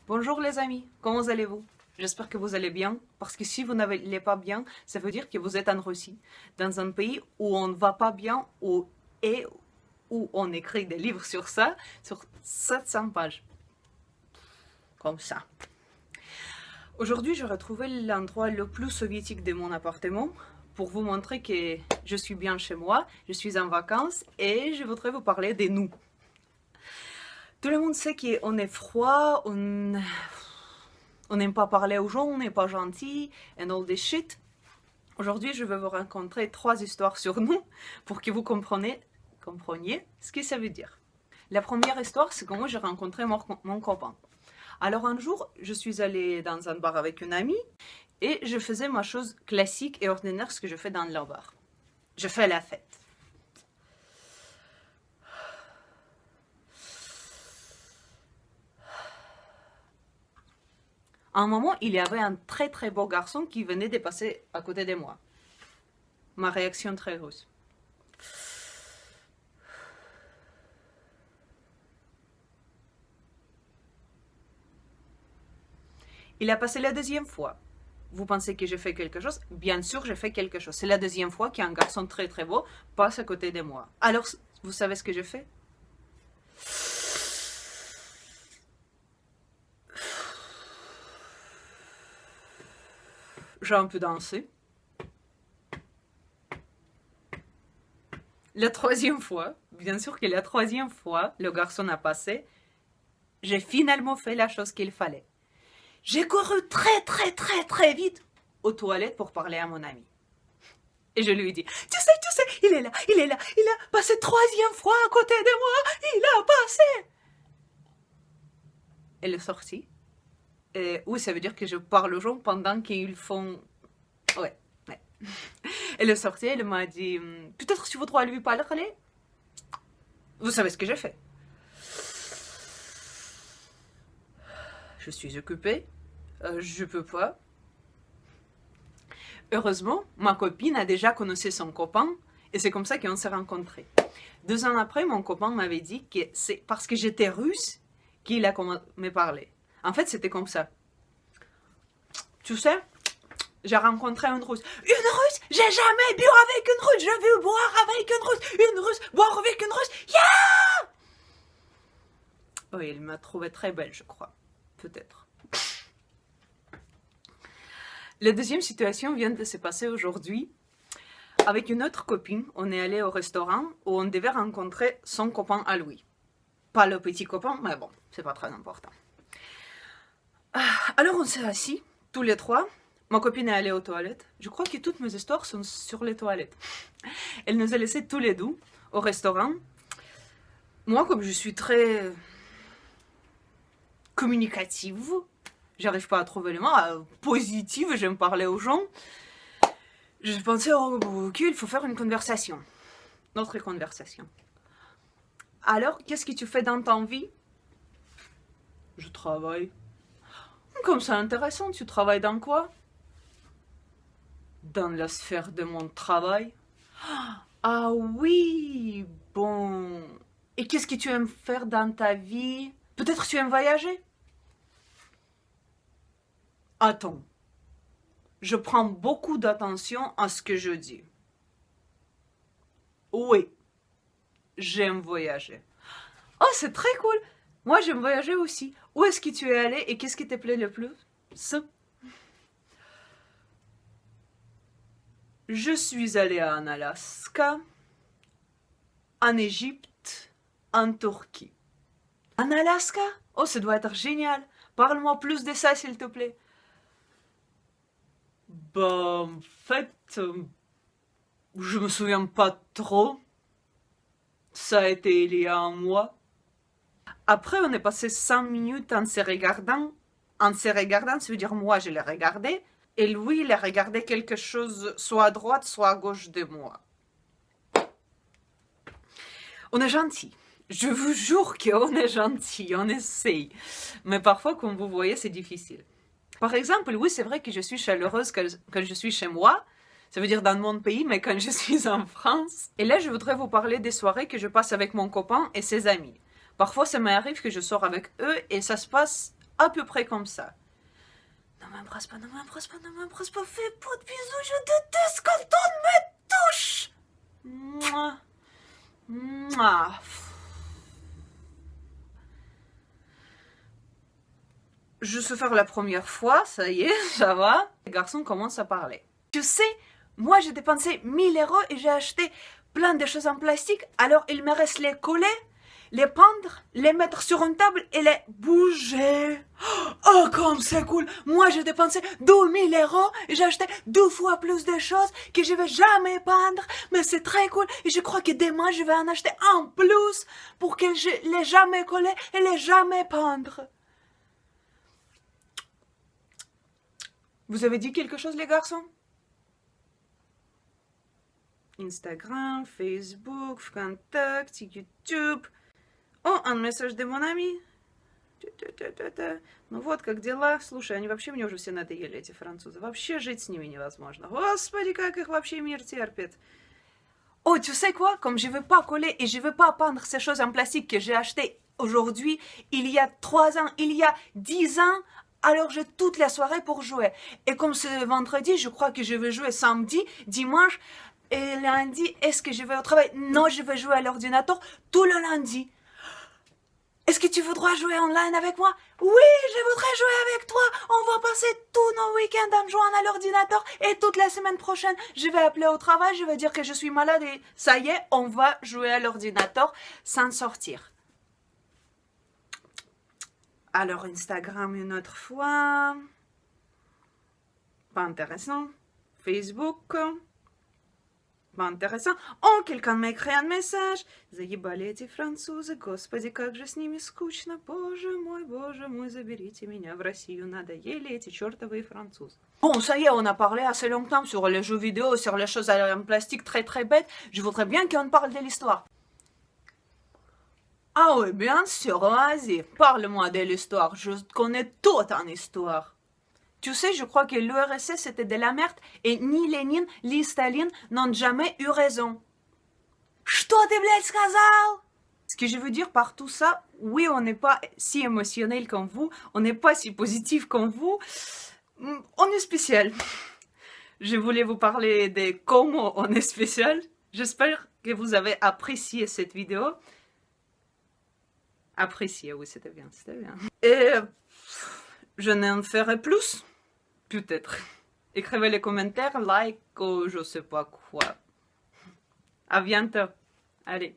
Bonjour les amis, comment allez-vous? J'espère que vous allez bien, parce que si vous n'allez pas bien, ça veut dire que vous êtes en Russie, dans un pays où on ne va pas bien et où on écrit des livres sur ça, sur 700 pages. Comme ça. Aujourd'hui, je retrouvais l'endroit le plus soviétique de mon appartement pour vous montrer que je suis bien chez moi, je suis en vacances et je voudrais vous parler des nous. Tout le monde sait qu'on est froid, on n'aime pas parler aux gens, on n'est pas gentil, and all this shit. Aujourd'hui, je vais vous raconter 3 histoires sur nous pour que vous compreniez ce que ça veut dire. La première histoire, c'est comment j'ai rencontré mon copain. Alors un jour, je suis allée dans un bar avec une amie et je faisais ma chose classique et ordinaire, ce que je fais dans le bar. Je fais la fête. À un moment, il y avait un très très beau garçon qui venait de passer à côté de moi. Ma réaction très russe. Il a passé la deuxième fois. Vous pensez que j'ai fait quelque chose? Bien sûr, j'ai fait quelque chose. C'est la deuxième fois qu'un garçon très très beau passe à côté de moi. Alors, vous savez ce que j'ai fait? J'ai un peu dansé. La troisième fois, bien sûr que la troisième fois, le garçon a passé, j'ai finalement fait la chose qu'il fallait. J'ai couru très très très très vite aux toilettes pour parler à mon ami. Et je lui ai dit, tu sais, il est là, il a passé troisième fois à côté de moi, il a passé. Elle est sortie. Oui, ça veut dire que je parle aux gens pendant qu'ils font... Ouais. Elle est sortie, elle m'a dit, peut-être tu voudrais lui parler. Vous savez ce que j'ai fait? Je suis occupée, je peux pas. Heureusement, ma copine a déjà connu son copain et c'est comme ça qu'on s'est rencontrés. 2 ans après, mon copain m'avait dit que c'est parce que j'étais russe qu'il a me parler. En fait, c'était comme ça. Tu sais, j'ai rencontré une russe. Une russe? J'ai jamais bu avec une russe. Je veux boire avec une russe, boire avec une russe. Yeah! Oui, elle m'a trouvée très belle, je crois. Peut-être. La deuxième situation vient de se passer aujourd'hui. Avec une autre copine, on est allé au restaurant où on devait rencontrer son copain à lui. Pas le petit copain, mais bon, c'est pas très important. Alors on s'est assis, tous les 3. Ma copine est allée aux toilettes. Je crois que toutes mes histoires sont sur les toilettes. Elle nous a laissés tous les 2 au restaurant. Moi, comme je suis très communicative, j'arrive pas à trouver les mots, positive, j'aime parler aux gens. Je pensais, oh, ok, il faut faire une conversation. Notre conversation. Alors, qu'est-ce que tu fais dans ta vie? Je travaille. Comme c'est intéressant, tu travailles dans quoi? Dans la sphère de mon travail. Ah oui, bon. Et qu'est-ce que tu aimes faire dans ta vie? Peut-être tu aimes voyager? Attends. Je prends beaucoup d'attention à ce que je dis. Oui, j'aime voyager. Oh, c'est très cool. Moi, j'aime voyager aussi. Où est-ce que tu es allé et qu'est-ce qui te plaît le plus? Je suis allée en Alaska, en Égypte, en Turquie. En Alaska? Oh, ça doit être génial. Parle-moi plus de ça, s'il te plaît. Bah, en fait, je me souviens pas trop. Ça a été il y a un mois. Après, on est passé 5 minutes en se regardant. En se regardant, ça veut dire moi, je l'ai regardé. Et lui, il a regardé quelque chose soit à droite, soit à gauche de moi. On est gentil. Je vous jure qu'on est gentil, on essaye. Mais parfois, comme vous voyez, c'est difficile. Par exemple, oui, c'est vrai que je suis chaleureuse quand je suis chez moi. Ça veut dire dans mon pays, mais quand je suis en France. Et là, je voudrais vous parler des soirées que je passe avec mon copain et ses amis. Parfois, ça m'arrive que je sors avec eux et ça se passe à peu près comme ça. Ne m'embrasse pas, ne m'embrasse pas, ne m'embrasse pas, fais pas de bisous, je déteste quand on me touche. Mouah. Mouah. Je sais faire la première fois, ça y est, ça va. Les garçons commencent à parler. Tu sais, moi j'ai dépensé 1000 € et j'ai acheté plein de choses en plastique, alors il me reste les coller, les pendre, les mettre sur une table et les bouger. Oh, comme c'est cool! Moi j'ai dépensé 2000 € et j'ai acheté 2 fois plus de choses que je vais jamais pendre, mais c'est très cool et je crois que demain je vais en acheter en plus pour que je les jamais coller et les jamais pendre. Vous avez dit quelque chose, les garçons? Instagram, Facebook, ВКонтакте, YouTube. О, un message de mon ami. Ну вот, как дела? Слушай, они вообще мне уже все надоели, эти французы. Вообще жить с ними невозможно. Господи, как их вообще мир терпит. Oh, tu sais quoi? Comme je ne veux pas coller et je ne veux pas peindre ces choses en plastique que j'ai achetées aujourd'hui, il y a 3 ans, il y a 10 ans, alors j'ai toute la soirée pour jouer. Et comme c'est vendredi, je crois que je vais jouer samedi, dimanche et lundi. Est-ce que je vais au travail? Non, je vais jouer à l'ordinateur tout le lundi. Est-ce que tu voudras jouer online avec moi? Oui, je voudrais jouer avec toi. On va passer tous nos week-ends en jouant à l'ordinateur et toute la semaine prochaine, je vais appeler au travail, je vais dire que je suis malade et ça y est, on va jouer à l'ordinateur sans sortir. Alors Instagram une autre fois. Pas intéressant. Facebook. Pas intéressant. Oh, quelqu'un m'a écrit un message. Заебали эти французы. Господи, как же с ними скучно. Боже мой, заберите меня в Россию. Надоели эти чертовые французы. Bon, ça y est, on a parlé assez longtemps sur les jeux vidéo, sur les choses en plastique très bêtes. Je voudrais bien qu'on parle de l'histoire. Ah oui, bien sûr, vas-y, parle-moi de l'histoire. Je connais tout en histoire. Tu sais, je crois que l'URSS c'était de la merde et ni Lénine ni Staline n'ont jamais eu raison. Что ты, блядь, сказал? Ce que je veux dire par tout ça, oui, on n'est pas si émotionnel comme vous, on n'est pas si positif comme vous, on est spécial. Je voulais vous parler de comment on est spécial. J'espère que vous avez apprécié cette vidéo. Apprécié, oui, c'était bien, c'était bien. Et je n'en ferai plus, peut-être. Écrivez les commentaires, like ou je sais pas quoi. À bientôt. Allez.